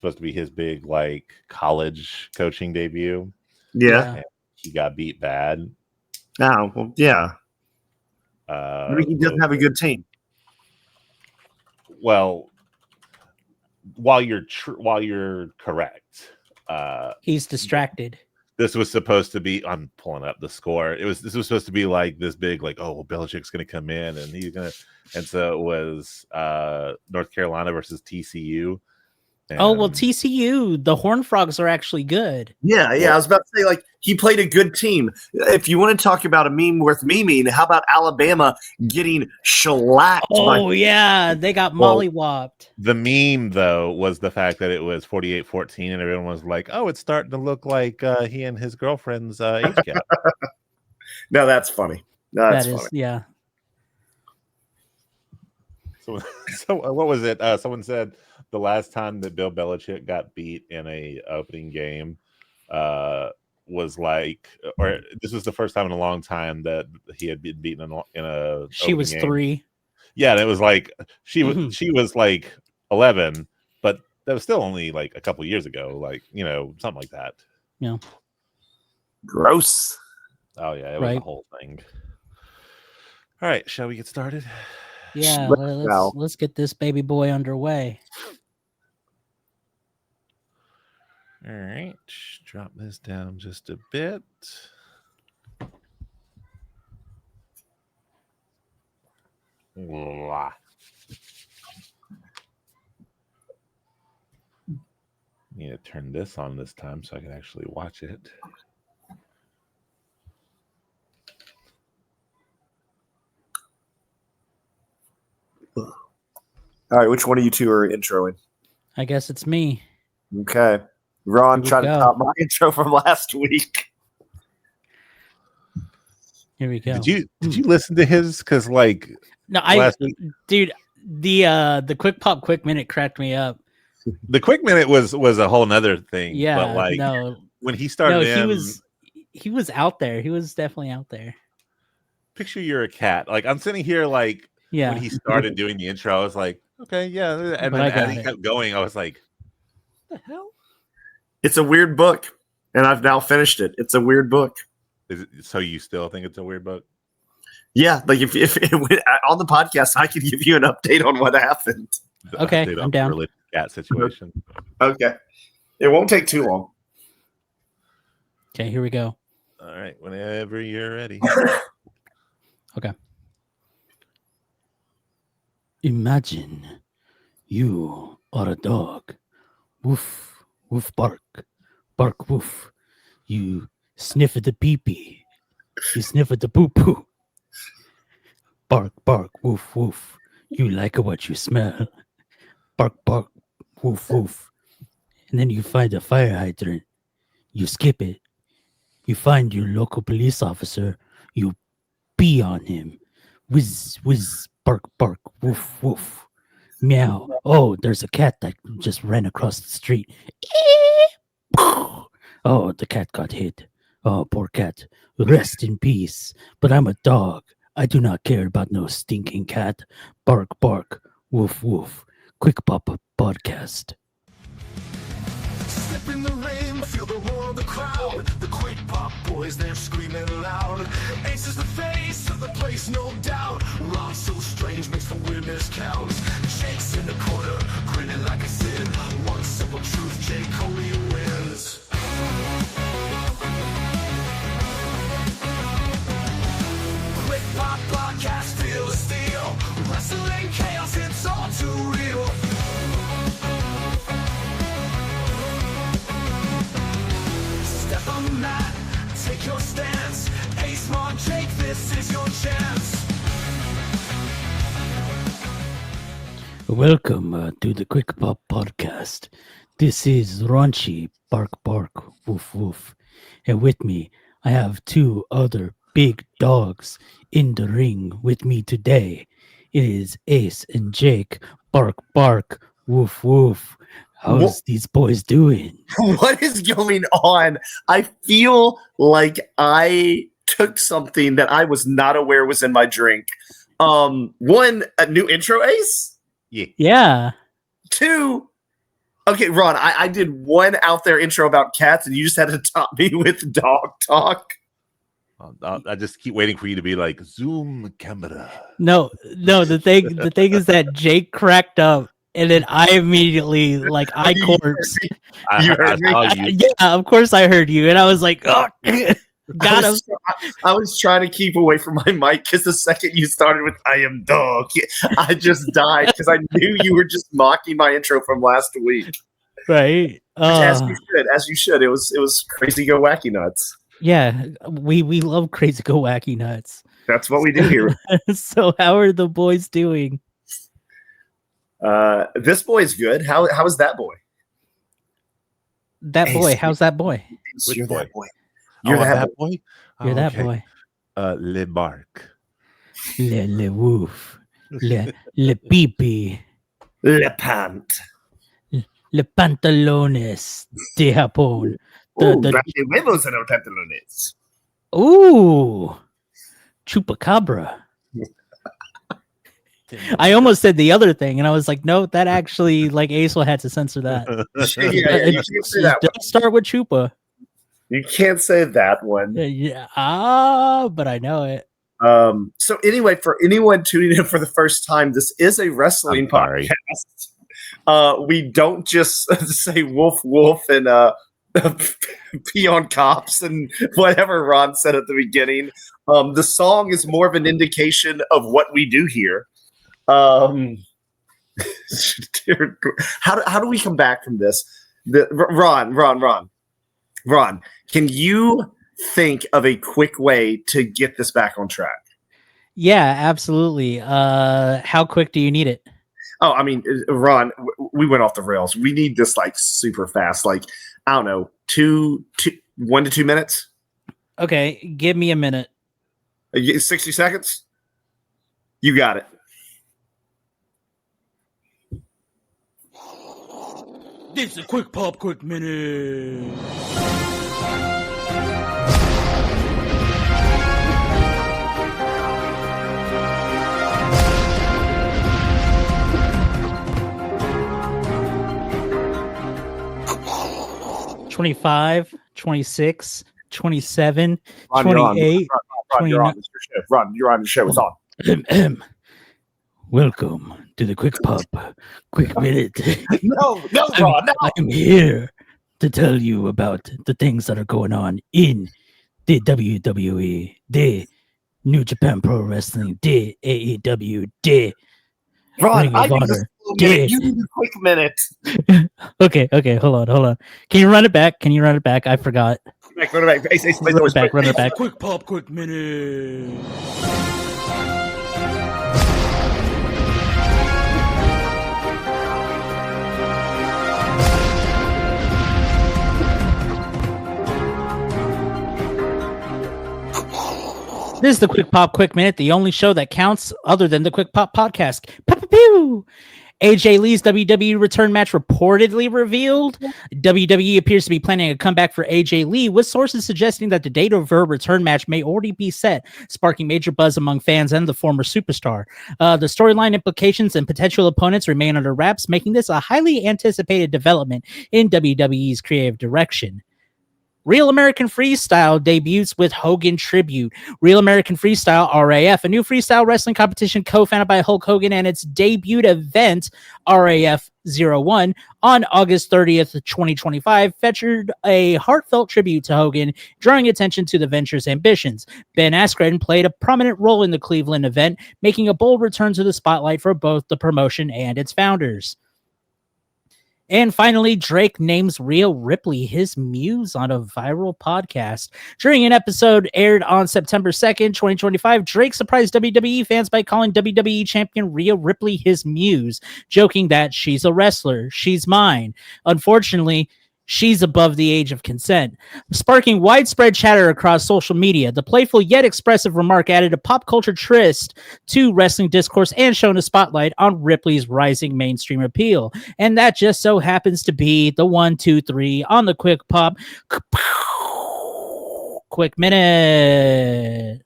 supposed to be his big like college coaching debut. Yeah. And he got beat bad. Oh, well, yeah. He doesn't have a good team. Well, while you're correct, he's distracted. This was supposed to be. I'm pulling up the score. This was supposed to be like this big, like, oh, Belichick's going to come in and he's going to, and so it was North Carolina versus TCU. And, oh well, TCU, the Horned Frogs are actually good. Yeah. I was about to say, like, he played a good team. If you want to talk about a meme worth memeing, how about Alabama getting shellacked? Oh yeah, they got mollywopped. The meme though was the fact that it was 48-14, and everyone was like, "Oh, it's starting to look like he and his girlfriend's age gap." No, that's funny. That's funny. Yeah. So what was it? Someone said the last time that Bill Belichick got beat in a opening game was like, or this was the first time in a long time that he had been beaten in a. She was game. 3. Yeah, and it was like she was like 11, but that was still only like a couple years ago, like, you know, something like that. Yeah. Gross. Oh yeah, it was a whole thing. All right, shall we get started? Yeah, let's get this baby boy underway. All right, drop this down just a bit. Blah. Need to turn this on this time so I can actually watch it. All right, which one of you two are introing? I guess it's me. Okay. Ron trying to top my intro from last week. Here we go. Did you listen to his? Because like dude, the quick pop quick minute cracked me up. The quick minute was a whole nother thing. Yeah, but like when he started, he was out there. He was definitely out there. Picture you're a cat. Like I'm sitting here, like when he started doing the intro, I was like, okay, yeah. And then as he kept going, I was like, what the hell? It's a weird book, and I've now finished it. It's a weird book. Is it, so you still think it's a weird book? Yeah, like if on the podcast, I could give you an update on what happened. Okay, I'm down. The cat situation. Okay, it won't take too long. Okay, here we go. All right, whenever you're ready. Okay. Imagine you are a dog. Woof, woof, bark. Bark, woof. You sniff at the pee-pee. You sniff at the poo-poo. Bark, bark, woof, woof. You like what you smell. Bark, bark, woof, woof. And then you find a fire hydrant. You skip it. You find your local police officer. You pee on him. Whiz, whiz, bark, bark, woof, woof. Meow. Oh, there's a cat that just ran across the street. Oh, the cat got hit. Oh, poor cat. Rest in peace. But I'm a dog. I do not care about no stinking cat. Bark, bark, woof, woof. Quick Pop Podcast. Step in the rain, feel the roar of the crowd. The Quick Pop boys, they're screaming loud. Ace is the face of the place, no doubt. Ron so strange makes the weirdness count. Jake's in the corner, grinning like a sin. One simple truth, Jake Coley wins. Quick Pop Podcast, feel the steel. Wrestling chaos, it's all too real. Step on the mat, take your stance. Ace, Mon, Jake, this is your chance. Welcome to the Quick Pop Podcast. This is Raunchy, Bark Bark, Woof Woof. And with me, I have two other big dogs in the ring with me today. It is Ace and Jake, Bark Bark, Woof Woof. How's these boys doing? What is going on? I feel like I took something that I was not aware was in my drink. One, a new intro, Ace? Yeah. Yeah. Two, Okay, Ron, I did one out there intro about cats, and you just had to top me with dog talk. I just keep waiting for you to be like zoom camera. No. The thing is that Jake cracked up, and then I immediately I corpse. You heard me? saw you. Yeah, of course I heard you, and I was like, oh, got him. I was trying to keep away from my mic because the second you started with "I am dog," I just died because I knew you were just mocking my intro from last week. Right? As you should. It was crazy go wacky nuts. Yeah, we love crazy go wacky nuts. That's what we do here. So how are the boys doing? This boy's good. How is that boy? That boy, how's that boy? You're boy? that boy. You're that boy. You're that boy. Le bark. Le woof. Le pipi. Le pant. Le pantalones de Japón. Grande huevos en los pantalones. Ooh. Chupacabra. I almost said the other thing, and I was like, no, that actually, Aisel had to censor that. Yeah, you can't say that one. Don't start with Chupa. You can't say that one. Yeah, but I know it. So anyway, for anyone tuning in for the first time, this is a wrestling podcast. We don't just say wolf, wolf, and pee on cops and whatever Ron said at the beginning. The song is more of an indication of what we do here. How do we come back from this? Ron, can you think of a quick way to get this back on track? Yeah, absolutely. How quick do you need it? Oh, I mean, Ron, we went off the rails. We need this super fast. I don't know, 1 to 2 minutes. Okay, give me a minute. 60 seconds. You got it. This is a quick pop, quick minute. $25, $26, $27, $28. Ron, you're on the show. Ron, you're on the show. It's on. Welcome to the Quick Pop, Quick Minute. No, Ron, no. I'm here to tell you about the things that are going on in the WWE, the New Japan Pro Wrestling, the AEW, the Ron, Ring I of need Honor. a minute. You need a quick minute. Okay, hold on. Can you run it back? I forgot. Run it back. Run it back. Quick pop, quick minute. This is the Quick Pop Quick Minute, the only show that counts other than the Quick Pop podcast. Pew! AJ Lee's WWE return match reportedly revealed. WWE appears to be planning a comeback for AJ Lee, with sources suggesting that the date of her return match may already be set, sparking major buzz among fans and the former superstar. The storyline implications and potential opponents remain under wraps, making this a highly anticipated development in WWE's creative direction. Real American Freestyle debuts with Hogan Tribute. Real American Freestyle, RAF, a new freestyle wrestling competition co-founded by Hulk Hogan, and its debut event, RAF 01, on August 30th, 2025, featured a heartfelt tribute to Hogan, drawing attention to the venture's ambitions. Ben Askren played a prominent role in the Cleveland event, making a bold return to the spotlight for both the promotion and its founders. And finally, Drake names Rhea Ripley his muse on a viral podcast. During an episode aired on September 2nd, 2025, Drake surprised WWE fans by calling WWE champion Rhea Ripley his muse, joking that she's a wrestler, she's mine. Unfortunately, she's above the age of consent. Sparking widespread chatter across social media, the playful yet expressive remark added a pop culture twist to wrestling discourse and shone a spotlight on Ripley's rising mainstream appeal. And that just so happens to be the 1, 2, 3 on the Quick Pop Quick Minute.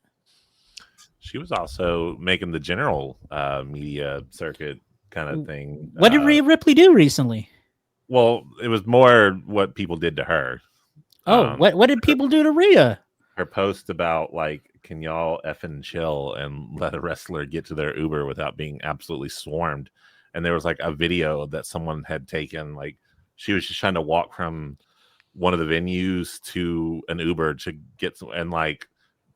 She was also making the general media circuit kind of thing. What did Rhea Ripley do recently? Well, it was more what people did to her. Oh, what did people do to Rhea? Her post about like, can y'all effing chill and let a wrestler get to their Uber without being absolutely swarmed? And there was like a video that someone had taken, like she was just trying to walk from one of the venues to an Uber to get some, and like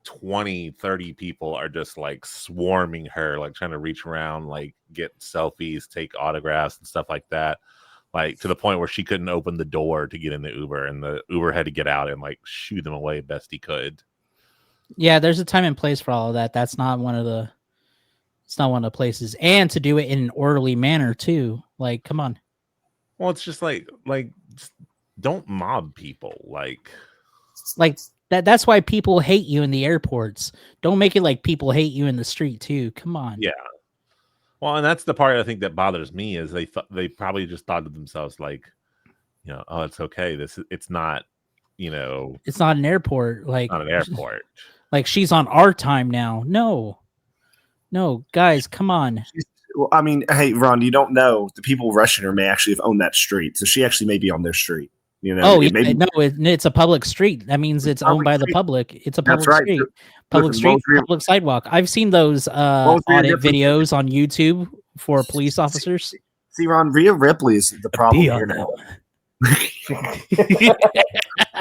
20-30 people are just like swarming her, like trying to reach around, like get selfies, take autographs and stuff like that, like to the point where she couldn't open the door to get in the Uber, and the Uber had to get out and like shoo them away best he could. Yeah, there's a time and place for all of that. It's not one of the places, and to do it in an orderly manner too. Like, come on. Well, it's just like just don't mob people. Like that's why people hate you in the airports. Don't make it like people hate you in the street too. Come on. Yeah. Well, and that's the part I think that bothers me is they probably just thought to themselves like, oh, it's okay. It's not, it's not an airport. Like not an airport. Like she's on our time now. No, guys, come on. Well, I mean, hey, Ron, you don't know the people rushing her may actually have owned that street, so she actually may be on their street. Oh, yeah, it's a public street. That means it's owned by the public. It's a public street. Public street, public sidewalk. I've seen those audit videos on YouTube for police officers. See, Ron, Rhea Ripley is the problem here now. At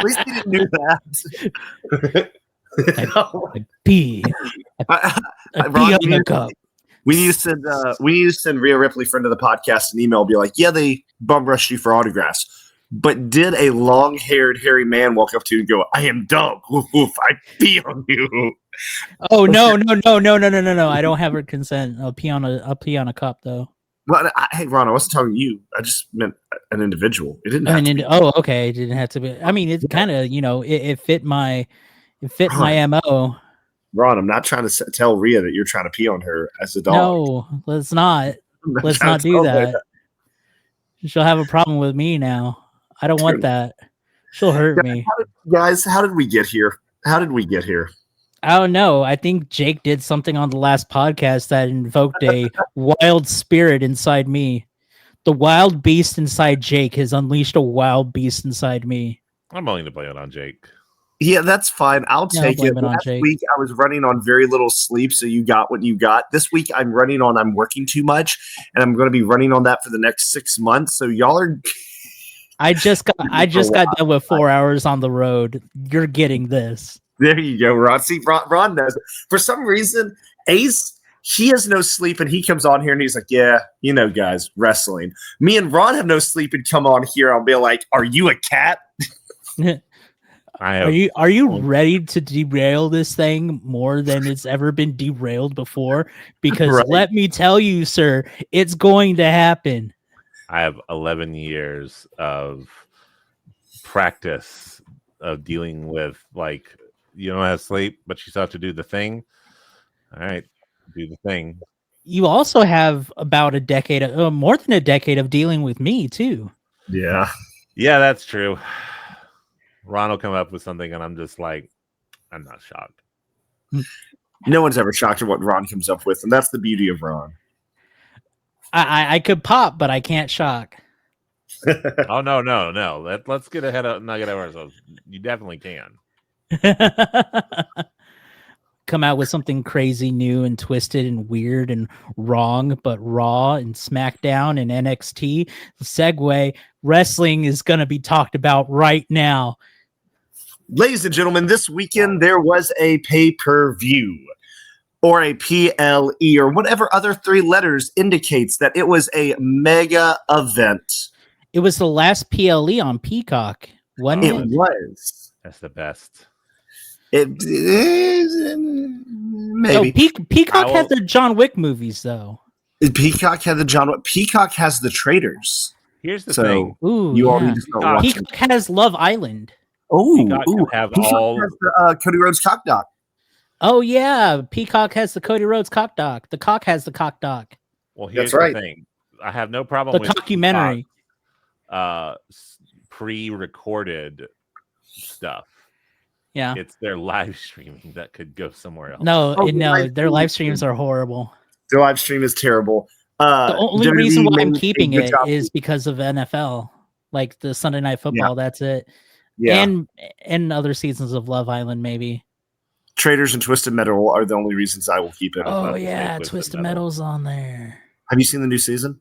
least he didn't do that. I pee on the cup. We need to send Rhea Ripley, friend of the podcast, an email. Be like, yeah, they bum rushed you for autographs. But did a long-haired hairy man walk up to you and go, "I am Doug. Woof, woof, I pee on you"? Oh no! I don't have her consent. I'll pee on a cup though. Well, hey Ron, I wasn't talking to you. I just meant an individual. It didn't have to be. Oh, okay. It didn't have to be. I mean, it's kind of it fit my my MO. Ron, I'm not trying to tell Rhea that you're trying to pee on her as a dog. No, let's not. Let's not do that. She'll have a problem with me now. I don't want that. She'll hurt me. Guys, how did we get here? I don't know. I think Jake did something on the last podcast that invoked a wild spirit inside me. The wild beast inside Jake has unleashed a wild beast inside me. I'm willing to blame it on Jake. Yeah, that's fine. I'll take it. Last week I was running on very little sleep, so you got what you got. This week I'm working too much, and I'm going to be running on that for the next 6 months. So y'all are. I just got done with 4 hours on the road. You're getting this. There you go, Ron. See, Ron knows. For some reason, Ace, he has no sleep, and he comes on here and he's like, "Yeah, guys, wrestling." Me and Ron have no sleep and come on here. I'll be like, "Are you a cat?" Are you ready to derail this thing more than it's ever been derailed before? Because let me tell you, sir, it's going to happen. I have 11 years of practice of dealing with, like, you don't have sleep, but you still have to do the thing. All right, do the thing. You also have about more than a decade of dealing with me, too. Yeah, that's true. Ron will come up with something, and I'm just like, I'm not shocked. No one's ever shocked at what Ron comes up with, and that's the beauty of Ron. I could pop, but I can't shock. Oh no! Let's get not get ahead of ourselves. You definitely can. Come out with something crazy, new, and twisted, and weird, and wrong, but Raw and SmackDown and NXT. The segue, wrestling is going to be talked about right now. Ladies and gentlemen, this weekend there was a pay-per-view, or a PLE, or whatever other three letters indicates that it was a mega event. It was the last PLE on Peacock, wasn't it? It was. That's the best. It is maybe. No, Peacock had the John Wick movies, though. Peacock had the John Wick. Peacock has the Traitors. Here's the thing. Ooh, all need to start watching. Peacock has Love Island. Peacock has the Cody Rhodes cock doc. Oh yeah, Peacock has the Cody Rhodes cock doc. The cock has the cock doc. Well, here's the thing. I have no problem with documentary. Pre-recorded stuff. Yeah, it's their live streaming that could go somewhere else. No, their live streams are horrible. Their live stream is terrible. The only reason why I'm keeping it is because of NFL. like the Sunday Night Football. That's it. Yeah. And other seasons of Love Island, maybe. Traders and Twisted Metal are the only reasons I will keep it. Oh yeah, Twisted Metal's on there. Have you seen the new season?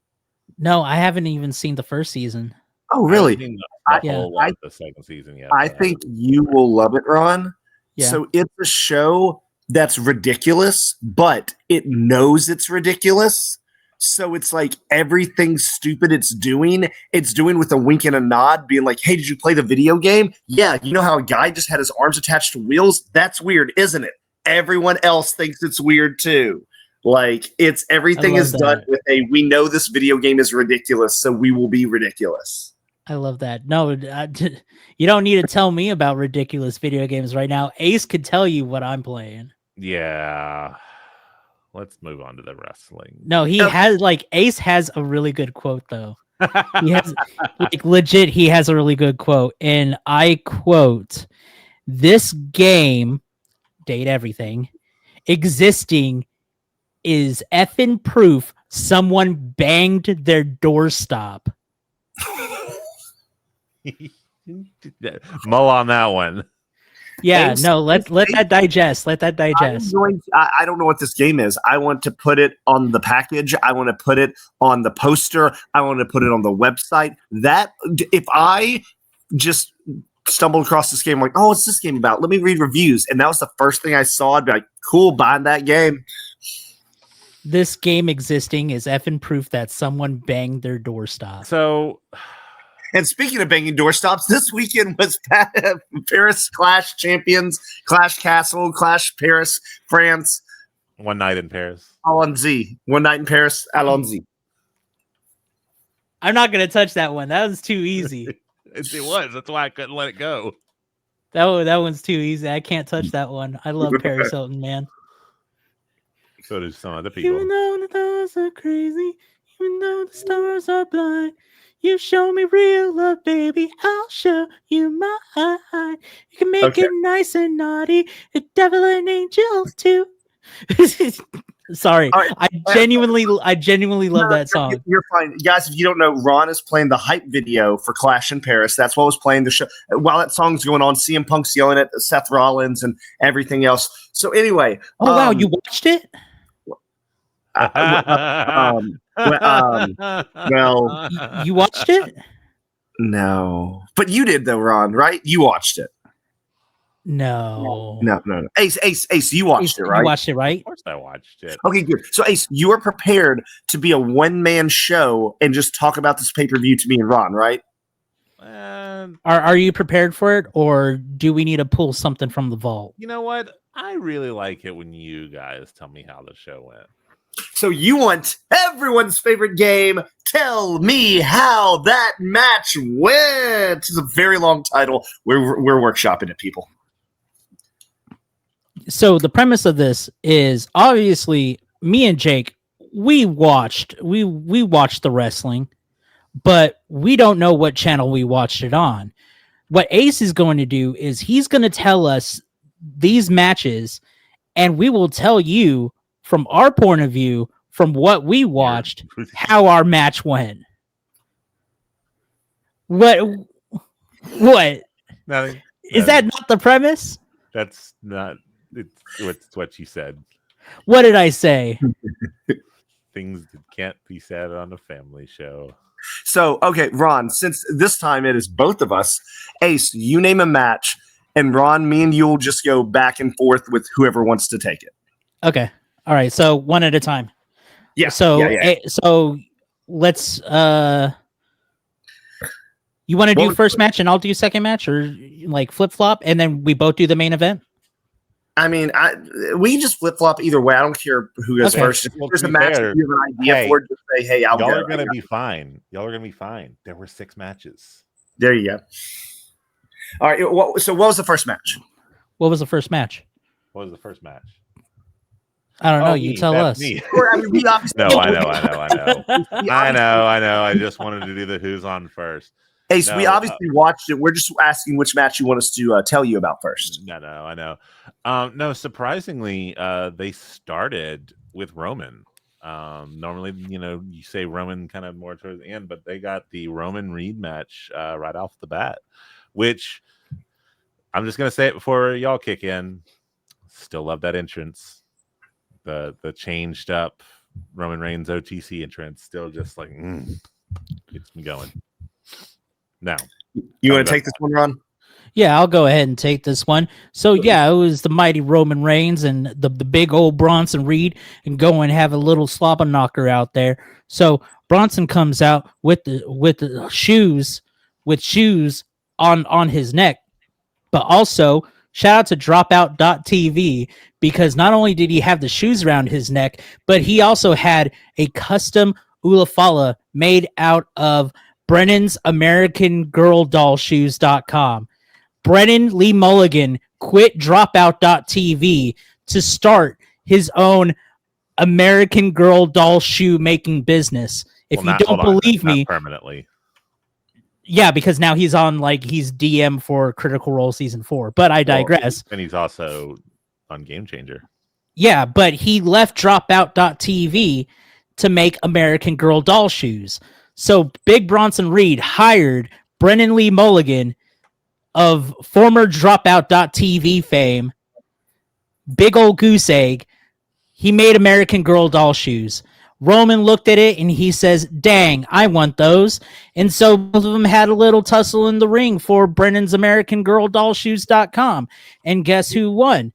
No, I haven't even seen the first season. Oh really? The second season yet. I think you will love it, Ron. Yeah. So it's a show that's ridiculous, but it knows it's ridiculous. So it's like everything stupid it's doing with a wink and a nod, being like, hey, did you play the video game? Yeah, you know how a guy just had his arms attached to wheels? That's weird, isn't it? Everyone else thinks it's weird too. Like everything is done with we know this video game is ridiculous, so we will be ridiculous. I love that. No, you don't need to tell me about ridiculous video games right now. Ace could tell you what I'm playing. Yeah. Let's move on to the wrestling. No, Ace has a really good quote though. He has legit, he has a really good quote. And I quote, "This game, date everything, existing is effing proof someone banged their doorstop." Mull on that one. Yeah, no, let that digest. Let that digest. I don't know what this game is. I want to put it on the package. I want to put it on the poster. I want to put it on the website. That if I just stumbled across this game, like, oh, what's this game about? Let me read reviews. And that was the first thing I saw. I'd be like, cool, buying that game. This game existing is effing proof that someone banged their doorstop. So... And speaking of banging doorstops, this weekend was Paris Clash Champions, Clash Castle, Clash Paris, France. One night in Paris. Allons-y. One night in Paris, allons-y. I'm not going to touch that one. That was too easy. It was. That's why I couldn't let it go. That one's too easy. I can't touch that one. I love Paris Hilton, man. So do some other people. Even though the stars are crazy, even though the stars are blind, you show me real love, baby. I'll show you mine. You can make it nice and naughty. A devil and angel too. Sorry, right. I genuinely love that song. You're fine, guys. If you don't know, Ron is playing the hype video for Clash in Paris. That's what was playing the show while that song's going on. CM Punk's yelling at Seth Rollins and everything else. So anyway, wow, you watched it? Well, you watched it? No, but you did though, Ron. Right? You watched it. No. Ace, you watched it, right? You watched it, right? Of course, I watched it. Okay, good. So, Ace, you are prepared to be a one-man show and just talk about this pay-per-view to me and Ron, right? Are you prepared for it, or do we need to pull something from the vault? You know what? I really like it when you guys tell me how the show went. So you want everyone's favorite game, Tell Me How That Match Went. It's a very long title. We're workshopping it, people. So the premise of this is obviously me and Jake, we watched the wrestling, but we don't know what channel we watched it on. What Ace is going to do is he's going to tell us these matches, and we will tell you from our point of view, from what we watched, how our match went. What? Nothing. Is that not the premise? That's not. It's what you said. What did I say? Things that can't be said on a family show. So, okay, Ron, since this time it is both of us, Ace, you name a match, and Ron, me and you will just go back and forth with whoever wants to take it. Okay. All right. So one at a time. Yeah. So, so let's, you want to do first match and I'll do second match, or like flip flop, and then we both do the main event? I mean, we can just flip flop either way. I don't care who goes first. If there's a match that you have an idea for, just say, hey, I'll go. Y'all are going to be fine. Y'all are going to be fine. There were 6 matches. There you go. All right. So what was the first match? What was the first match? What was the first match? I don't know. You tell us. No, I know. I just wanted to do the who's on first. Ace, we obviously watched it. We're just asking which match you want us to tell you about first. No, I know. No, surprisingly, they started with Roman. Normally, you say Roman kind of more towards the end, but they got the Roman Reed match right off the bat, which I'm just gonna say it before y'all kick in. Still love that entrance. The changed up Roman Reigns OTC entrance. Still just like gets me going. Now, you want to take this one, Ron? Yeah, I'll go ahead and take this one. So yeah, it was the mighty Roman Reigns and the big old Bronson Reed, and go and have a little slobber knocker out there. So Bronson comes out with the shoes on his neck, but also shout out to Dropout.tv, because not only did he have the shoes around his neck, but he also had a custom Ulafala made out of Brennan's American Girl Doll Shoes.com. Brennan Lee Mulligan quit Dropout.tv to start his own American Girl doll shoe making business. If you don't believe me, permanently. Yeah, because now he's on he's DM for Critical Role Season 4. But I digress. And he's also on Game Changer. Yeah, but he left Dropout.tv to make American Girl doll shoes. So Big Bronson Reed hired Brennan Lee Mulligan of former Dropout.tv fame, big old goose egg. He made American Girl doll shoes. Roman looked at it and he says, dang, I want those. And so both of them had a little tussle in the ring for Brennan's American Girl Doll Shoes.com. And guess who won?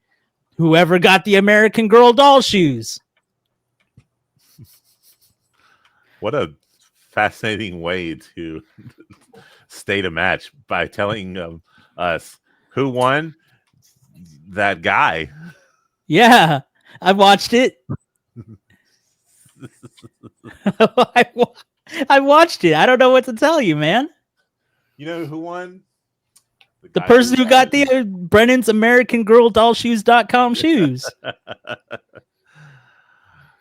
Whoever got the American Girl doll shoes. What a fascinating way to state a match by telling us who won. That guy. Yeah, I watched it. I watched it. I don't know what to tell you, man. You know who won? The person who got the Brennan's American Girl Doll Shoes.com shoes.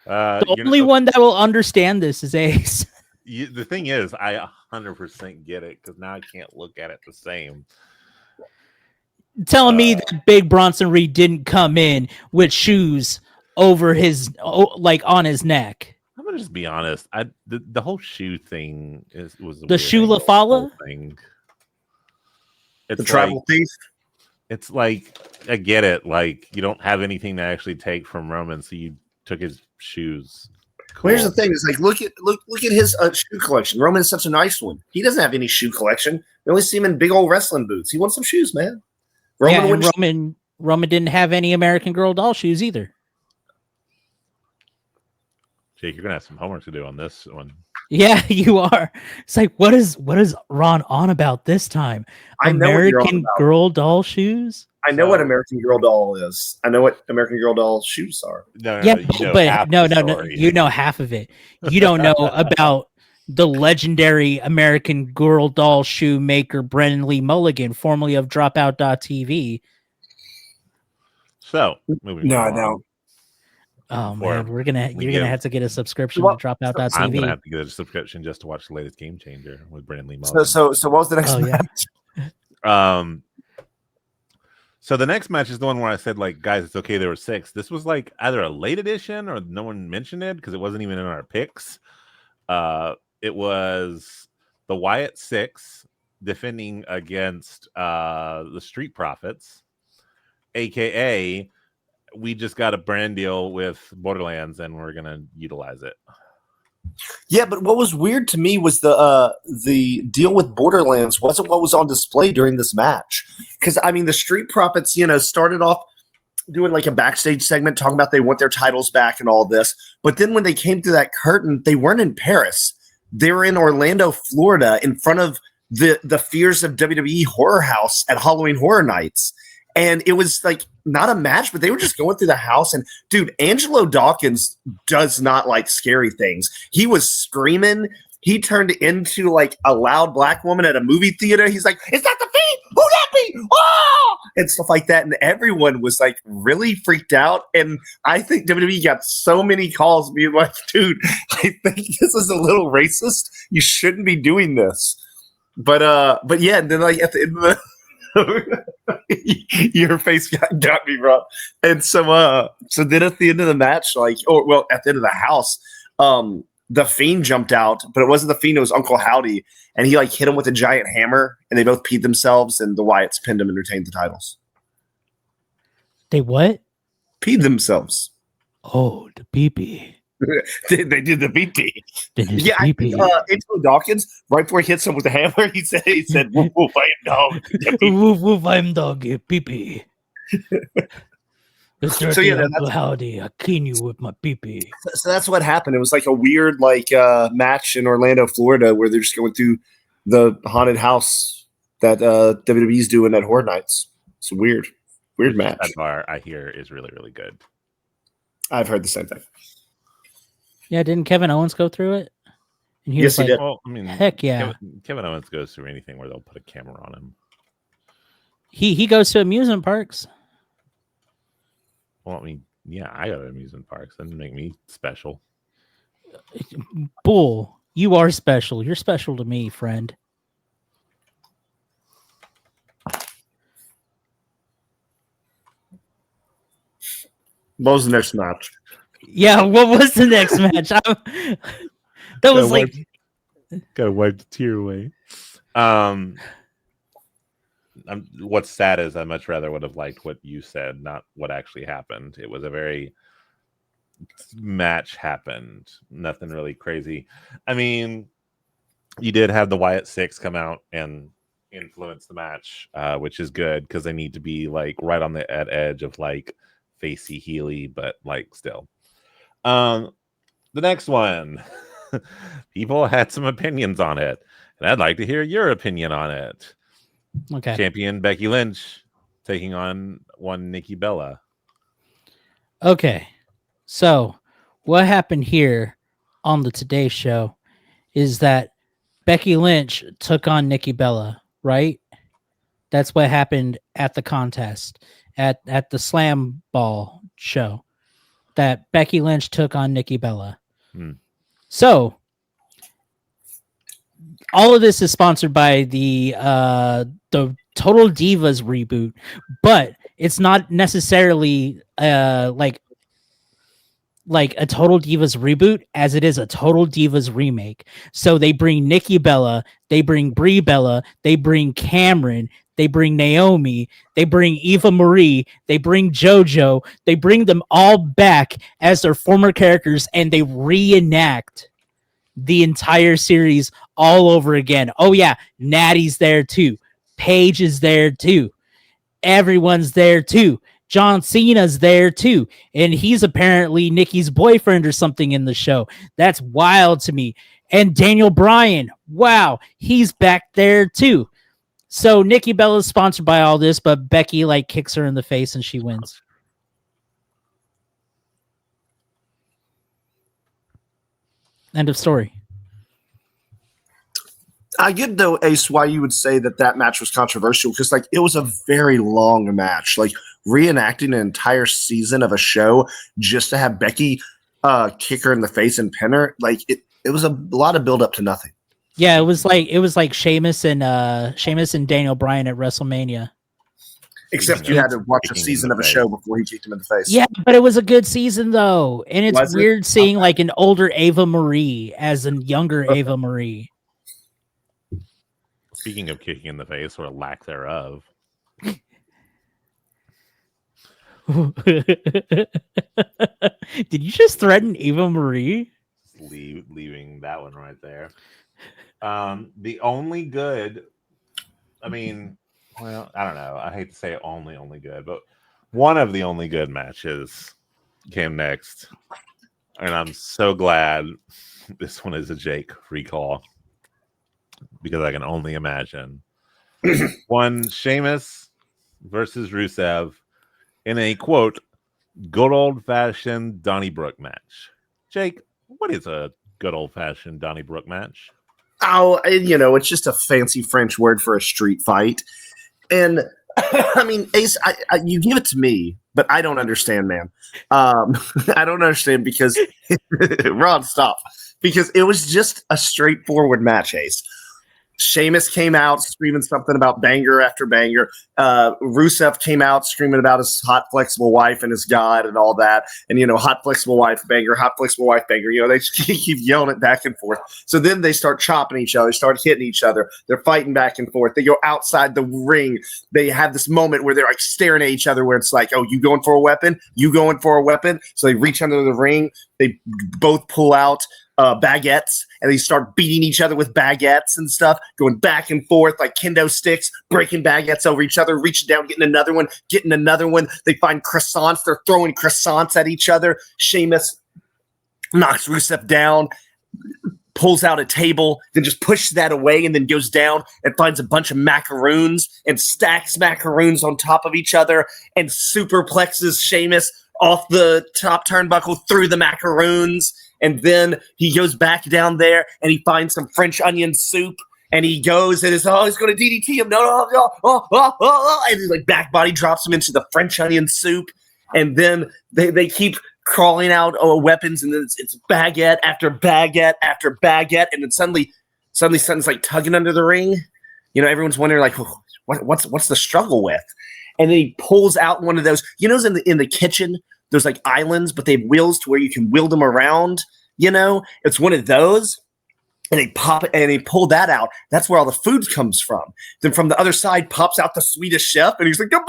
The only one that will understand this is Ace. The thing is, I 100% get it, because now I can't look at it the same. Telling me that Big Bronson Reed didn't come in with shoes over his on his neck. I'm gonna just be honest. The whole shoe thing was the shoe Lafala thing. It's the tribal thief. It's like, I get it. Like, you don't have anything to actually take from Roman, so you took his shoes. Cool. Well, here's the thing: is look at his shoe collection. Roman is such a nice one. He doesn't have any shoe collection. We only see him in big old wrestling boots. He wants some shoes, man. Roman didn't have any American Girl doll shoes either. Jake, you're gonna have some homework to do on this one. Yeah, you are. It's like, what is Ron on about this time? American Girl doll shoes? I know what American Girl doll is. I know what American Girl doll shoes are. No. You know half of it. You don't know about the legendary American Girl doll shoe maker Brennan Lee Mulligan, formerly of Dropout.tv. So, moving on. Oh man, you're gonna have to get a subscription to Dropout.tv. I'm gonna have to get a subscription just to watch the latest Game Changer with Brennan Lee Mulligan. So what was the next match? Yeah. So the next match is the one where I said, guys, it's okay, there were 6. This was either a late edition or no one mentioned it because it wasn't even in our picks. It was the Wyatt 6 defending against the Street Profits, aka we just got a brand deal with Borderlands and we're gonna utilize it. Yeah, but what was weird to me was the deal with Borderlands wasn't what was on display during this match. Because the Street Profits, started off doing a backstage segment talking about they want their titles back and all this. But then when they came through that curtain, they weren't in Paris. They were in Orlando, Florida, in front of the Fears of WWE Horror House at Halloween Horror Nights. And it was not a match, but they were just going through the house. And dude, Angelo Dawkins does not like scary things. He was screaming. He turned into a loud black woman at a movie theater. He's like, "Is that the Fiend? Who that be? Oh!" and stuff like that. And everyone was really freaked out. And I think WWE got so many calls being like, "Dude, I think this is a little racist. You shouldn't be doing this." But yeah. And then at the end of the your face got me wrong. And so then at the end of the match, at the end of the house, the Fiend jumped out, but it wasn't the Fiend, it was Uncle Howdy, and he like hit him with a giant hammer, and they both peed themselves, and the Wyatts pinned him and retained the titles. They what? Peed themselves. Oh, the pee-pee. they did the BP. They did Yeah, the I pee-pee. think Angelo Dawkins, right before he hits him with the hammer, he said, "Woof woof, I am dog." Woof woof, I'm dog, pee-pee. The dirty yeah, Uncle Howdy, I clean you with my pee-pee. So that's what happened. It was like a weird match in Orlando, Florida, where they're just going through the haunted house that WWE's doing at Horde Nights. It's a weird match. That bar I hear is really, really good. I've heard the same thing. Yeah, didn't Kevin Owens go through it? And Yes, he did. Well, I mean, heck yeah. Kevin Owens goes through anything where they'll put a camera on him. He goes to amusement parks. Well, I mean, yeah, I go to amusement parks. That doesn't make me special. Bull, you are special. You're special to me, friend. What was the next match? Yeah, what was the next match? That was like... Gotta wipe the tear away. What's sad is I much rather would have liked what you said, not what actually happened. It was a very match happened. Nothing really crazy. I mean, you did have the Wyatt Six come out and influence the match, which is good because they need to be like right on the edge of like facey Healy, but like still. The next one. People had some opinions on it, and I'd like to hear your opinion on it. Okay. Champion Becky Lynch taking on one Nikki Bella. Okay. So, what happened here on the Today Show is that Becky Lynch took on Nikki Bella, right? That's what happened at the contest, at the Slam Ball show, that Becky Lynch took on Nikki Bella. So, all of this is sponsored by the Total Divas reboot, but it's not necessarily like a Total Divas reboot as it is a Total Divas remake. So they bring Nikki Bella, they bring Brie Bella, they bring Cameron, they bring Naomi, they bring Eva Marie, they bring JoJo, they bring them all back as their former characters, and they reenact the entire series all over again. Oh yeah, Natty's there too. Paige is there too. Everyone's there too. John Cena's there too. And he's apparently Nikki's boyfriend or something in the show. That's wild to me. And Daniel Bryan, wow, he's back there too. So Nikki Bella's sponsored by all this, but Becky like kicks her in the face and she wins. End of story. I get though, Ace, why you would say that match was controversial, because like it was a very long match, like reenacting an entire season of a show just to have Becky kick her in the face and pin her. Like it was a lot of build up to nothing. Yeah, it was like Sheamus and Daniel Bryan at WrestleMania. Except you had to watch a season of a show before he kicked him in the face. Yeah, but it was a good season though, and it's Was it? weird seeing like an older Ava Marie as a younger Ava Marie. Speaking of kicking in the face or lack thereof. Did you just threaten Eva Marie? Leaving that one right there. The only good, I mean, well, I don't know. I hate to say only good, but one of the only good matches came next. And I'm so glad this one is a Jake recall, because I can only imagine. One, Sheamus versus Rusev in a, quote, good old-fashioned Donnybrook match. Jake, what is a good old-fashioned Donnybrook match? Oh, it's just a fancy French word for a street fight. And I mean, Ace, you give it to me, but I don't understand, man. I don't understand because Rod, stop. Because it was just a straightforward match, Ace. Sheamus came out screaming something about banger after banger. Rusev came out screaming about his hot, flexible wife and his God and all that. And, hot, flexible wife, banger, hot, flexible wife, banger. They keep yelling it back and forth. So then they start chopping each other, start hitting each other. They're fighting back and forth. They go outside the ring. They have this moment where they're like staring at each other where it's like, oh, you going for a weapon? You going for a weapon? So they reach under the ring. They both pull out baguettes, and they start beating each other with baguettes and stuff, going back and forth like kendo sticks, breaking baguettes over each other, reaching down, getting another one. They find croissants. They're throwing croissants at each other. Sheamus knocks Rusev down, pulls out a table, then just pushes that away, and then goes down and finds a bunch of macaroons and stacks macaroons on top of each other and superplexes Sheamus off the top turnbuckle through the macaroons. And then he goes back down there and he finds some French onion soup. And he goes and he's going to DDT him. No. And he like back body drops him into the French onion soup. And then they keep crawling out weapons. And then it's baguette after baguette after baguette. And then suddenly something's like tugging under the ring. Everyone's wondering like, what's the struggle with? And then he pulls out one of those, in the kitchen, there's like islands, but they have wheels to where you can wheel them around. It's one of those. And they pop it and they pull that out. That's where all the food comes from. Then from the other side pops out the Swedish chef, and he's like, I'm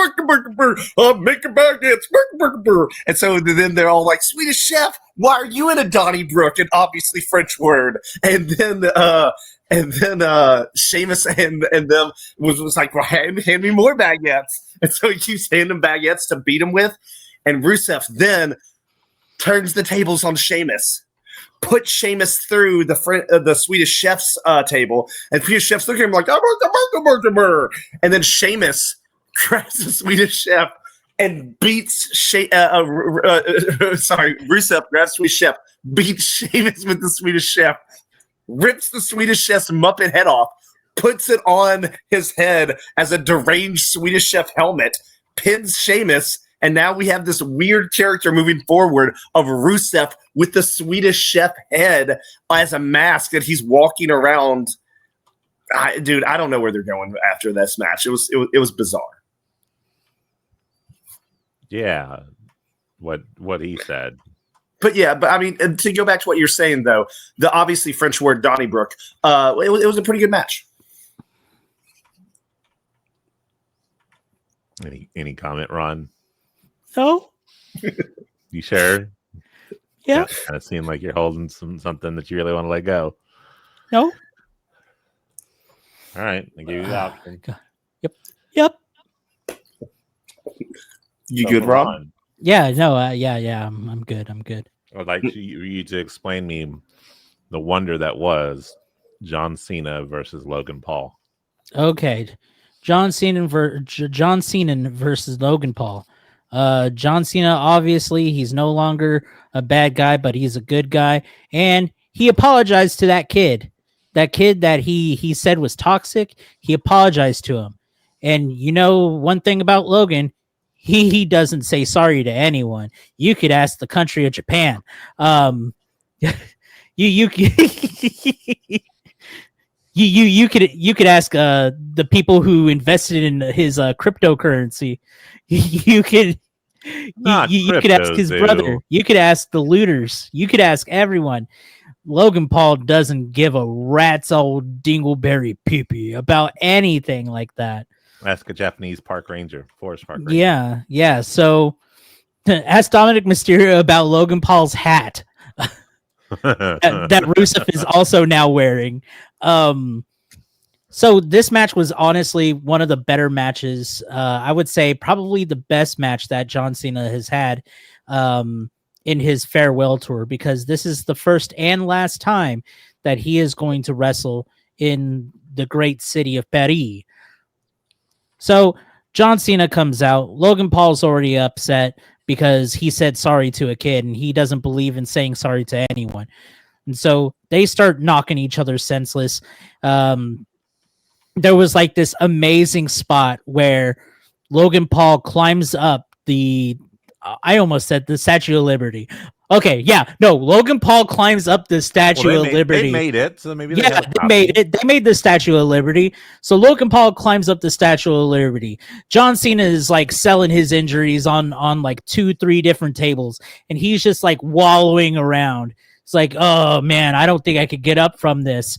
making baguettes. And so then they're all like, Swedish chef, why are you in a Donnybrook? An obviously French word. And then Sheamus and them was like, well, hand me more baguettes. And so he keeps handing them baguettes to beat him with. And Rusev then turns the tables on Sheamus, puts Sheamus through the Swedish chef's table, and Swedish chef's looking at him like, and then Sheamus grabs the Swedish chef and beats Rusev grabs Swedish chef, beats Sheamus with the Swedish chef, rips the Swedish chef's Muppet head off, puts it on his head as a deranged Swedish chef helmet, pins Sheamus. And now we have this weird character moving forward of Rusev with the Swedish chef head as a mask that he's walking around. I don't know where they're going after this match. It was bizarre. Yeah, what he said. But I mean, to go back to what you're saying though, the obviously French word Donnybrook, it was a pretty good match. Any comment, Ron? No. You sure? Yeah. Kind of seem like you're holding something that you really want to let go. No. All right, I give you the option. Yep. You good, Rob? Yeah. No. Yeah. I'm good. I'd like you to explain me the wonder that was John Cena versus Logan Paul. Okay, John Cena versus Logan Paul. John Cena, obviously, he's no longer a bad guy, but he's a good guy. And he apologized to that kid. That kid that he said was toxic, he apologized to him. And one thing about Logan, he doesn't say sorry to anyone. You could ask the country of Japan. You could ask the people who invested in his cryptocurrency. You could ask his brother. You could ask the looters. You could ask everyone. Logan Paul doesn't give a rat's old dingleberry pee-pee about anything like that. Ask a Japanese forest park ranger. Yeah. So ask Dominic Mysterio about Logan Paul's hat that Rusev is also now wearing. So this match was honestly one of the better matches. I would say probably the best match that John Cena has had in his farewell tour, because this is the first and last time that he is going to wrestle in the great city of Paris. So John Cena comes out. Logan Paul's already upset because he said sorry to a kid, and he doesn't believe in saying sorry to anyone. And so they start knocking each other senseless. There was like this amazing spot where Logan Paul climbs up I almost said the Statue of Liberty. Okay, yeah, no. Logan Paul climbs up the Statue of Liberty. They made it, so maybe they Yeah, have a they copy. made it. They made the Statue of Liberty. So Logan Paul climbs up the Statue of Liberty. John Cena is like selling his injuries on like 2-3 different tables, and he's just like wallowing around. It's like, oh man, I don't think I could get up from this.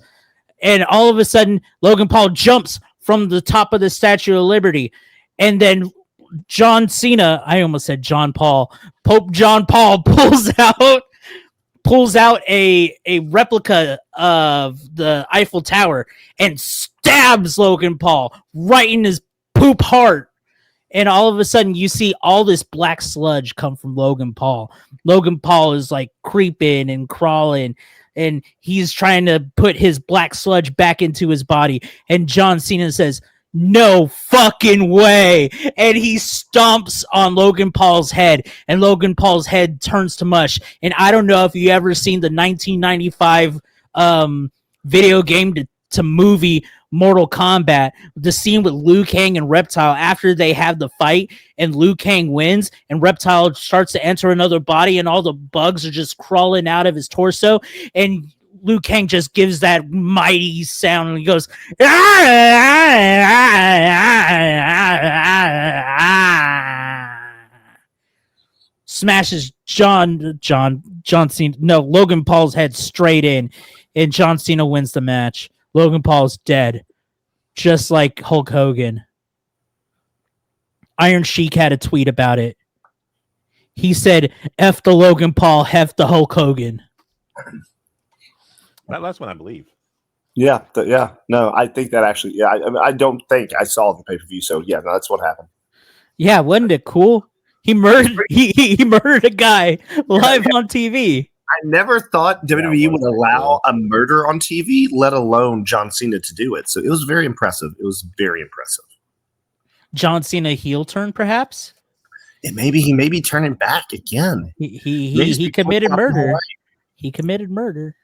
And all of a sudden, Logan Paul jumps from the top of the Statue of Liberty, and then John Cena, I almost said John Paul, Pope John Paul pulls out a replica of the Eiffel Tower and stabs Logan Paul right in his poop heart. And all of a sudden you see all this black sludge come from Logan Paul. Logan Paul is like creeping and crawling, and he's trying to put his black sludge back into his body. And John Cena says, "No fucking way." And he stomps on Logan Paul's head, and Logan Paul's head turns to mush. And I don't know if you ever seen the 1995 video game to movie Mortal Kombat, the scene with Liu Kang and Reptile after they have the fight, and Liu Kang wins, and Reptile starts to enter another body, and all the bugs are just crawling out of his torso, and Liu Kang just gives that mighty sound, and he goes, smashes John Cena, no, Logan Paul's head straight in, and John Cena wins the match. Logan Paul's dead, just like Hulk Hogan. Iron Sheik had a tweet about it. He said, "F the Logan Paul, F the Hulk Hogan." That last one, I believe. Yeah. No, I think that actually, yeah. I don't think I saw the pay-per-view, so yeah, no, that's what happened. Yeah, wasn't it cool? He murdered he murdered a guy live on TV. I never thought WWE would allow a murder on TV, let alone John Cena to do it. So it was very impressive. It was very impressive. John Cena heel turn, perhaps? And maybe he may be turning back again. He committed murder. He committed murder.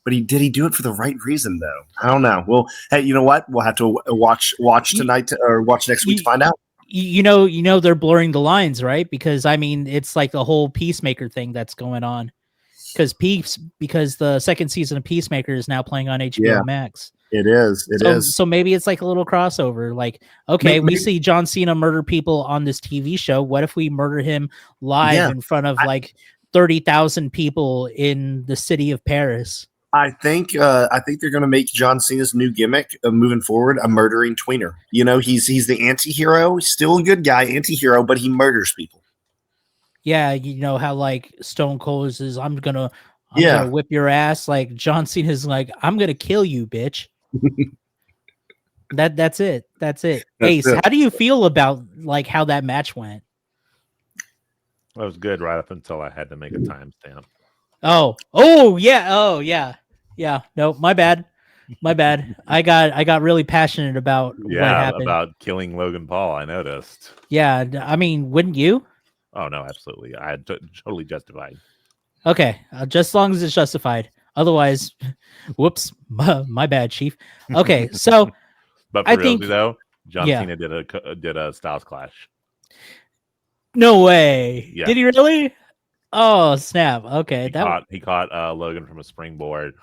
But did he do it for the right reason, though? I don't know. Well, hey, you know what? We'll have to watch tonight or watch next week to find out. You know they're blurring the lines, right? Because I mean, it's like the whole Peacemaker thing that's going on. Because the second season of Peacemaker is now playing on HBO Max. It is. So maybe it's like a little crossover. Like, okay, we see John Cena murder people on this TV show. What if we murder him live in front of like 30,000 people in the city of Paris? I think they're going to make John Cena's new gimmick moving forward a murdering tweener. You know, he's the anti-hero. He's still a good guy, anti-hero, but he murders people. Yeah, you know how like Stone Cold is I'm gonna whip your ass. Like John Cena's like, I'm gonna kill you, bitch. That's it. Ace, how do you feel about like how that match went? That was good right up until I had to make a timestamp. Oh yeah. No, my bad. I got really passionate about what happened. About killing Logan Paul. I noticed. Yeah, I mean, wouldn't you? Oh no, absolutely. I had totally justified. Okay, just as long as it's justified. Otherwise, whoops, my bad, Chief. Okay, so but for real, though, John Cena did a Styles Clash. No way. Yeah. Did he really? Oh snap! Okay, he caught Logan from a springboard,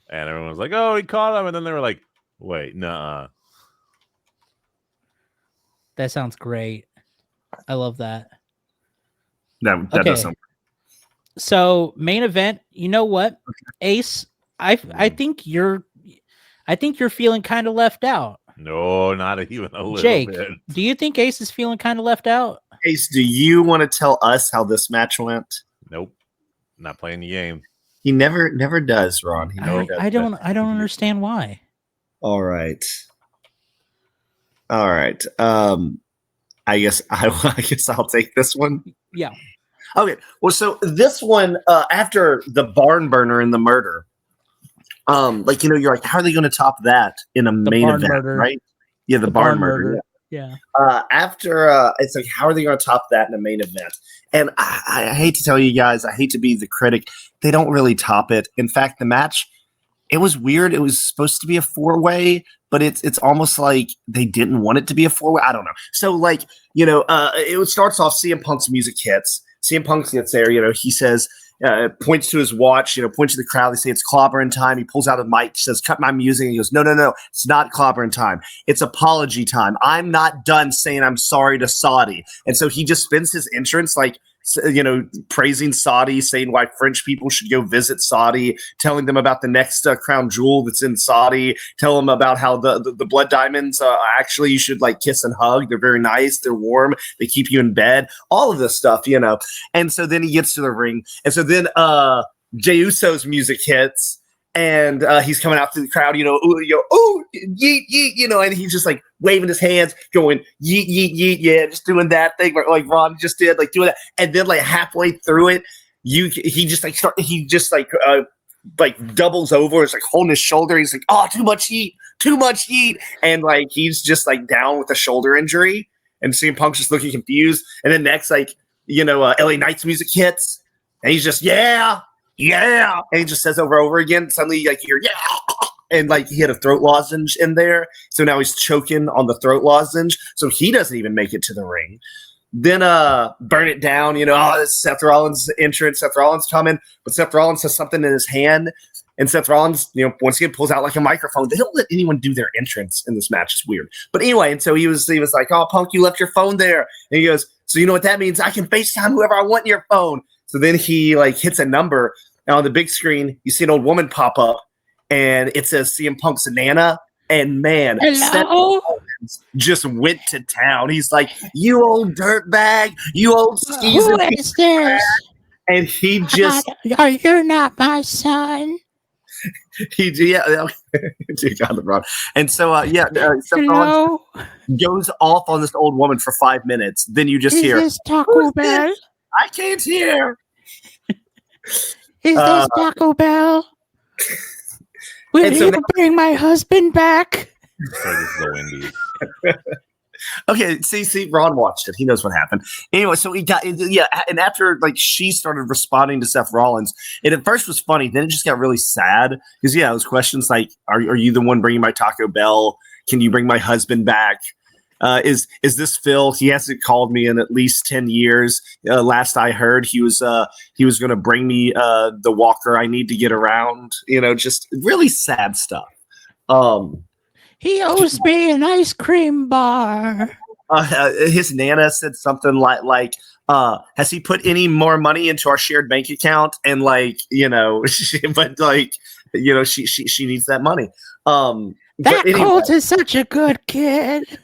and everyone was like, "Oh, he caught him," and then they were like, "Wait, nah." That sounds great. I love that. That does sound great. So main event. You know what, Ace? I think you're feeling kind of left out. No, not even a little Jake, bit. Do you think Ace is feeling kind of left out? Ace, do you want to tell us how this match went? Nope, not playing the game. He never does, Ron. He never does. I don't understand why. All right. I guess I'll take this one. Yeah. Okay. Well, so this one after the barn burner and the murder, like you're like, how are they going to top that in a main event, murder. Right? Yeah, the barn murder. Yeah. After it's like, how are they going to top that in a main event? And I hate to tell you guys, I hate to be the critic. They don't really top it. In fact, the match, it was weird. It was supposed to be a 4-way, but it's almost like they didn't want it to be a 4-way. I don't know. So it starts off, CM Punk's music hits. CM Punk gets there. He says, points to his watch, points to the crowd. They say it's clobbering time. He pulls out a mic, says, cut my music. And he goes, no, it's not clobbering time. It's apology time. I'm not done saying I'm sorry to Saudi. And so he just spends his entrance praising Saudi, saying why French people should go visit Saudi, telling them about the next crown jewel that's in Saudi, tell them about how the blood diamonds, actually you should like kiss and hug. They're very nice. They're warm. They keep you in bed. All of this stuff, And so then he gets to the ring. And so then Jey Uso's music hits. And he's coming out to the crowd, ooh, yeet, yeet, and he's just like waving his hands, going yeet, yeet, yeet, yeah, just doing that thing like Ron just did, like doing that. And then like halfway through it, he doubles over. It's like holding his shoulder. He's like, oh, too much yeet, and like he's just like down with a shoulder injury. And CM Punk's just looking confused. And then next, LA Knight's music hits, and he's just yeah, and he just says over and over again. Suddenly, like you're and like he had a throat lozenge in there, so now he's choking on the throat lozenge, so he doesn't even make it to the ring. Then burn it down. This Seth Rollins entrance. Seth Rollins coming, but Seth Rollins has something in his hand, and Seth Rollins, once again pulls out like a microphone. They don't let anyone do their entrance in this match. It's weird, but anyway, and so he was like, "Oh, Punk, you left your phone there," and he goes, "So you know what that means? I can FaceTime whoever I want in your phone." So then he like hits a number. And on the big screen, you see an old woman pop up, and it says CM Punk's Nana. And man, Seth Rollins just went to town. He's like, "You old dirtbag, you old skeezer." Who is this? And he just, you're not my son. Dear God, LeBron. And so, Seth Rollins goes off on this old woman for 5 minutes. Then you just hear, this Taco Bell? I can't hear. Is this Taco Bell? Will you bring my husband back? So this is the Wendy's. Okay, see, Ron watched it. He knows what happened. Anyway, so he got, and after like she started responding to Seth Rollins, it at first was funny. Then it just got really sad because it was questions like, "Are you the one bringing my Taco Bell? Can you bring my husband back? Is this Phil? He hasn't called me in at least 10 years. Last I heard, he was going to bring me the walker I need to get around. Just really sad stuff. He owes me an ice cream bar. His Nana said something like, has he put any more money into our shared bank account? And she needs that money. Colt is such a good kid.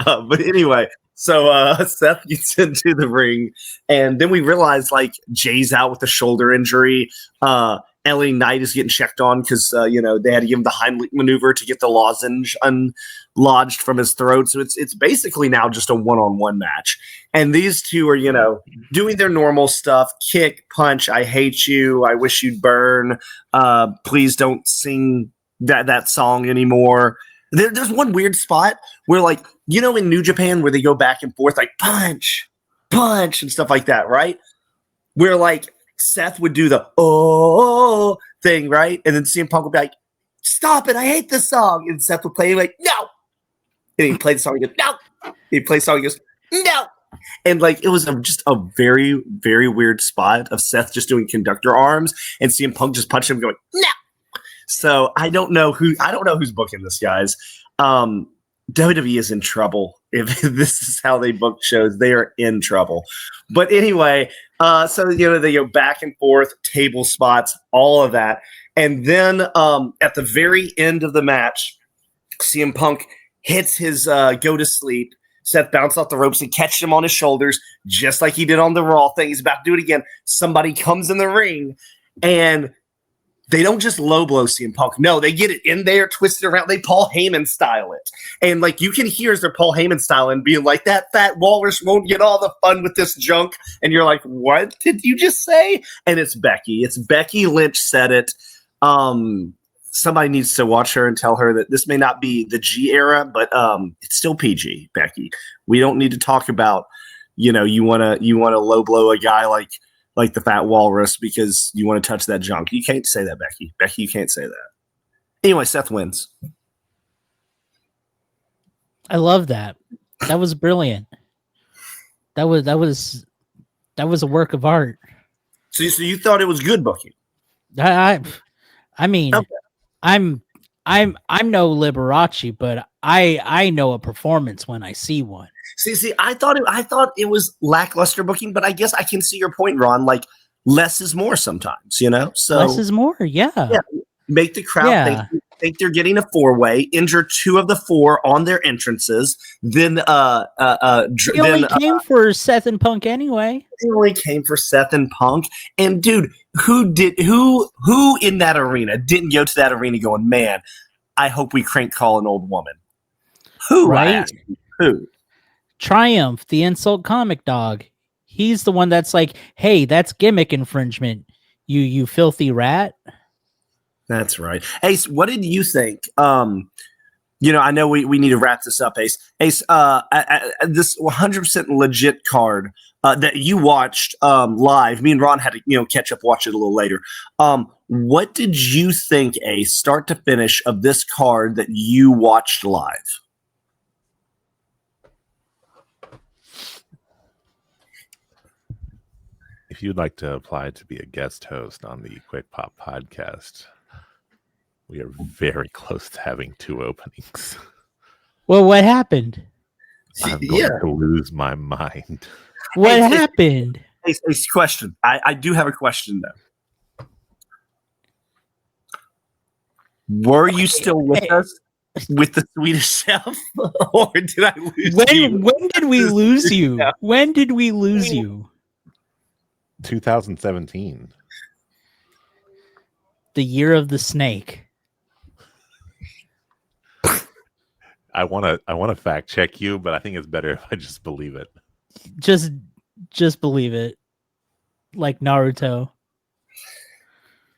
But anyway, so Seth gets into the ring, and then we realize like Jay's out with a shoulder injury. LA Knight is getting checked on because they had to give him the Heimlich maneuver to get the lozenge unlodged from his throat. So it's basically now just a one-on-one match, and these two are doing their normal stuff: kick, punch. I hate you. I wish you'd burn. Please don't sing that song anymore. There's one weird spot where, like, in New Japan where they go back and forth, like punch, punch, and stuff like that, right? Where, like, Seth would do the oh thing, right? And then CM Punk would be like, "Stop it, I hate this song." And Seth would play like, "No." And he'd play the song, he goes, "No." He'd play the song, he goes, "No." And, like, it was just a very, very weird spot of Seth just doing conductor arms and CM Punk just punching him going, "No." So I don't know who's booking this, guys. WWE is in trouble. If this is how they book shows, they are in trouble. But anyway, so they go back and forth, table spots, all of that. And then at the very end of the match, CM Punk hits his go to sleep. Seth bounced off the ropes and catches him on his shoulders, just like he did on the Raw thing. He's about to do it again. Somebody comes in the ring, and they don't just low blow CM Punk. No, they get it in there, twist it around. They Paul Heyman style it. And like you can hear as they're Paul Heyman style and being like, "That fat walrus won't get all the fun with this junk." And you're like, "What did you just say?" And it's Becky. It's Becky Lynch said it. Somebody needs to watch her and tell her that this may not be the G era, but it's still PG, Becky. We don't need to talk about, you wanna low blow a guy like the fat walrus because you want to touch that junk. You can't say that, Becky. Becky, you can't say that. Anyway, Seth wins. I love that. That was brilliant. That was a work of art. So you thought it was good booking? I mean, Okay. I'm no Liberace, but I know a performance when I see one. See, I thought it was lackluster booking, but I guess I can see your point, Ron. Like less is more sometimes, you know. So Less is more. Yeah. make the crowd think they're getting a 4-way, injure 2 of the 4 on their entrances. Then He only came for Seth and Punk anyway. They only came for Seth and Punk. And dude, who in that arena didn't go to that arena going, man, I hope we crank call an old woman? Who? Right? Who? Triumph, the insult comic dog. He's the one that's like, hey, that's gimmick infringement. You filthy rat. That's right. Ace, what did you think? I know we need to wrap this up, Ace. Ace, this 100% legit card that you watched live. Me and Ron had to catch up, watch it a little later. What did you think, Ace, start to finish, of this card that you watched live? If you'd like to apply to be a guest host on the Quick Pop podcast, we are very close to having 2 openings. Well, what happened? I'm going to lose my mind. What happened? Ace, question. I do have a question, though. Were you still with us with the Swedish Chef? Or did I lose you? When did we lose you? When did we lose you? 2017. The year of the snake. I want to fact check you, but I think it's better if I just believe it. Just believe it. Like Naruto.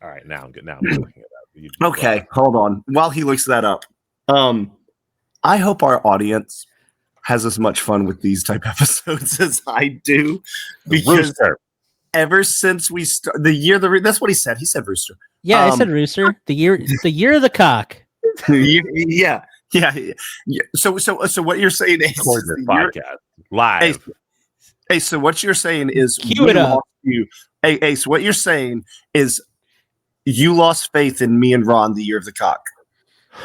All right, now I'm good. Now I'm looking it up. Okay, hold on. While he looks that up, I hope our audience has as much fun with these type episodes as I do, because ever since we started the year, that's what he said. He said rooster. Yeah, I said rooster. The year of the cock. Yeah. So what you're saying is this podcast live. Hey, so what you're saying is Cue it up. Hey, so what you're saying is you lost faith in me and Ron the year of the cock.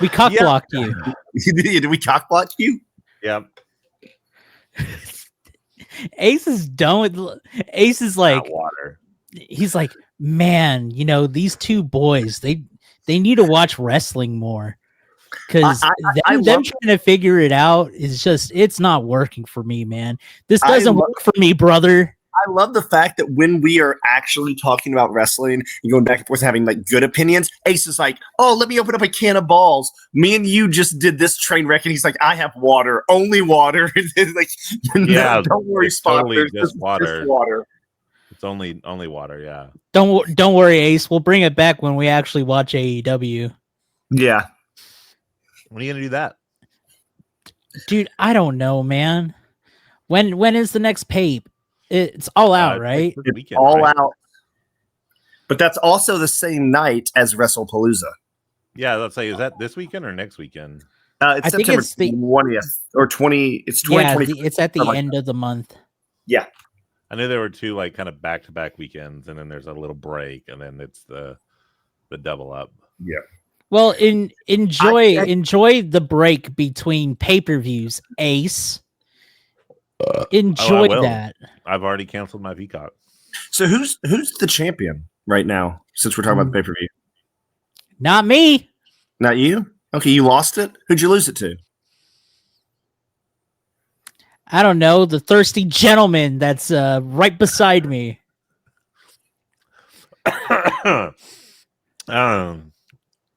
We cock blocked you. Did we cock block you? Yep. Ace is done with. Ace is like, water. He's like, man, these 2 boys, they need to watch wrestling more, because them trying to figure it out is it's not working for me, man. This doesn't work for me, brother. I love the fact that when we are actually talking about wrestling and going back and forth and having like good opinions, Ace is like, oh, let me open up a can of balls. Me and you just did this train wreck, and he's like, I have water, only water. Like, yeah, don't worry, Spot. Totally just water. Just water. It's only water. Yeah. Don't worry, Ace. We'll bring it back when we actually watch AEW. Yeah. When are you gonna do that, dude? I don't know, man. When is the next pape? It's all out, right? It's all out. But that's also the same night as WrestlePalooza. Yeah, let's say, is that this weekend or next weekend? It's September 20th or 20. It's 2020. Yeah, it's at the end of the month. Yeah. I knew there were 2 like kind of back-to-back weekends, and then there's a little break, and then it's the double up. Yeah. Well, enjoy the break between pay-per-views, Ace. Enjoy that. I've already canceled my Peacock. So who's the champion right now, since we're talking about the pay-per-view? Not me. Not you? Okay, you lost it? Who'd you lose it to? I don't know. The thirsty gentleman that's right beside me.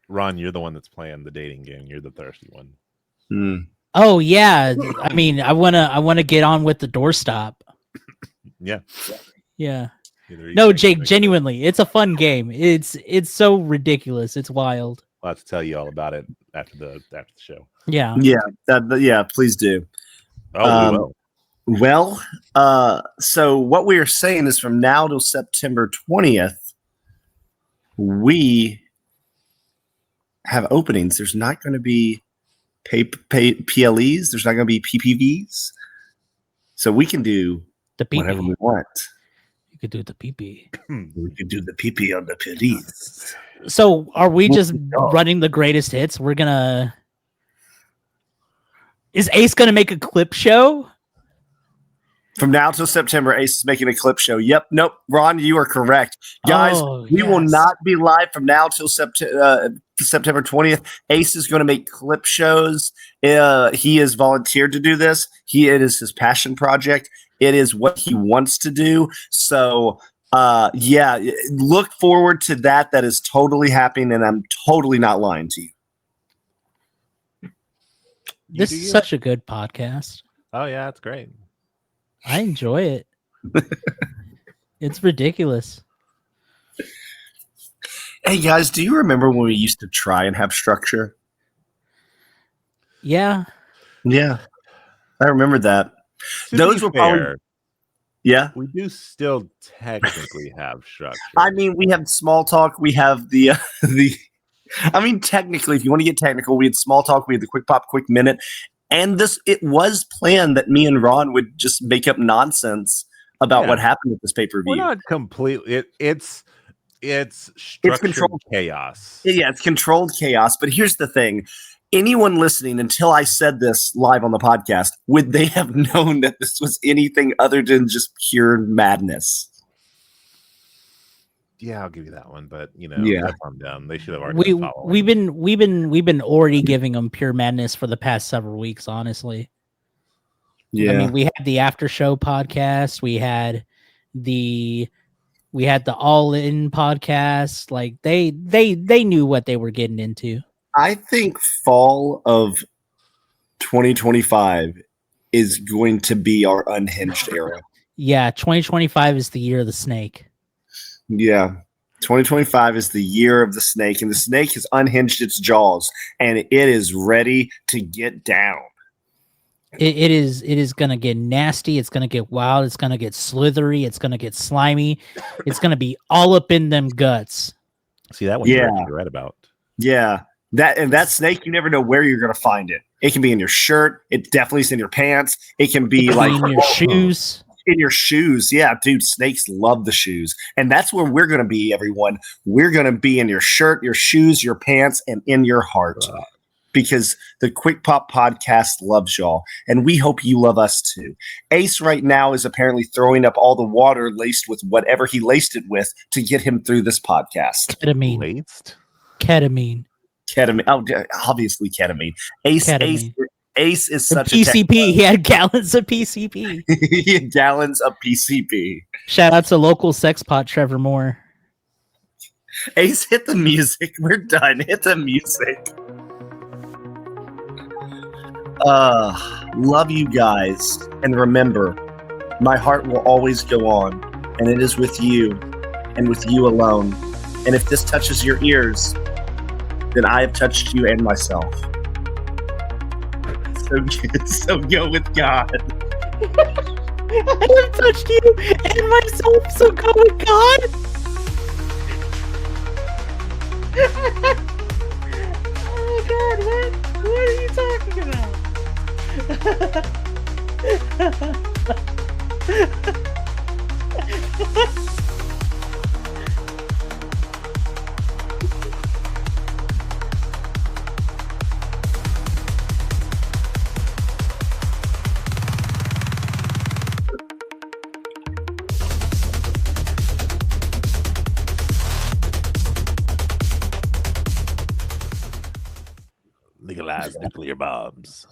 Ron, you're the one that's playing the dating game. You're the thirsty one. Oh yeah. I mean, I wanna get on with the doorstop. Yeah. Yeah. No, Jake, genuinely, it's a fun game. It's so ridiculous. It's wild. I'll have to tell you all about it after the show. Yeah. Yeah, please do. Oh, we will. Well, so what we are saying is from now till September 20th, we have openings. There's not going to be PLEs. There's not going to be PPVs. So we can do whatever we want. You could do the pee-pee. We could do the pee-pee on the Paris. So are we just go. running the greatest hits? We're gonna. Is Ace gonna make a clip show? From now till September, Ace is making a clip show. Yep. Nope. Ron, you are correct. Guys, we will not be live from now till September 20th. Ace is going to make clip shows. He has volunteered to do this. It is his passion project. It is what he wants to do. So, yeah, look forward to that. That is totally happening, and I'm totally not lying to you. This is such a good podcast. Oh yeah, it's great. I enjoy it. It's ridiculous. Hey guys, do you remember when we used to try and have structure? Yeah. Yeah, I remember that. Those were probably. Yeah, we do still technically have structure. I mean, we have small talk. We have the. I mean, technically, if you want to get technical, we had small talk. We had the quick pop, quick minute. And it was planned that me and Ron would just make up nonsense about what happened at this pay-per-view. We're not completely. It's controlled chaos. Yeah, it's controlled chaos. But here's the thing: anyone listening, until I said this live on the podcast, would they have known that this was anything other than just pure madness? Yeah, I'll give you that one, but that's on them. They should have already. We've been already giving them pure madness for the past several weeks. Honestly, yeah. I mean, we had the after show podcast. We had the All In podcast. Like they knew what they were getting into. I think fall of 2025 is going to be our unhinged era. Yeah, 2025 is the year of the snake. Yeah. 2025 is the year of the snake, and the snake has unhinged its jaws, and it is ready to get down. It is going to get nasty. It's going to get wild. It's going to get slithery. It's going to get slimy. It's going to be all up in them guts. See, that one you're right about. Yeah. That snake, you never know where you're going to find it. It can be in your shirt. It definitely is in your pants. It can be like in your shoes. In your shoes. Yeah, dude, snakes love the shoes. And that's where we're going to be, everyone. We're going to be in your shirt, your shoes, your pants, and in your heart. Because the Quick Pop podcast loves y'all. And we hope you love us too. Ace right now is apparently throwing up all the water laced with whatever he laced it with to get him through this podcast. Ketamine. Laced? Ketamine. Oh, obviously ketamine. Ace is such PCP. He had gallons of PCP. He had gallons of PCP. Shout out to local sex pot Trevor Moore. Ace, hit the music. We're done. Hit the music. Love you guys. And remember, my heart will always go on. And it is with you and with you alone. And if this touches your ears, then I have touched you and myself. So go with God. I have touched you and myself, so go with God. Oh God, what are you talking about? Legalize nuclear bombs.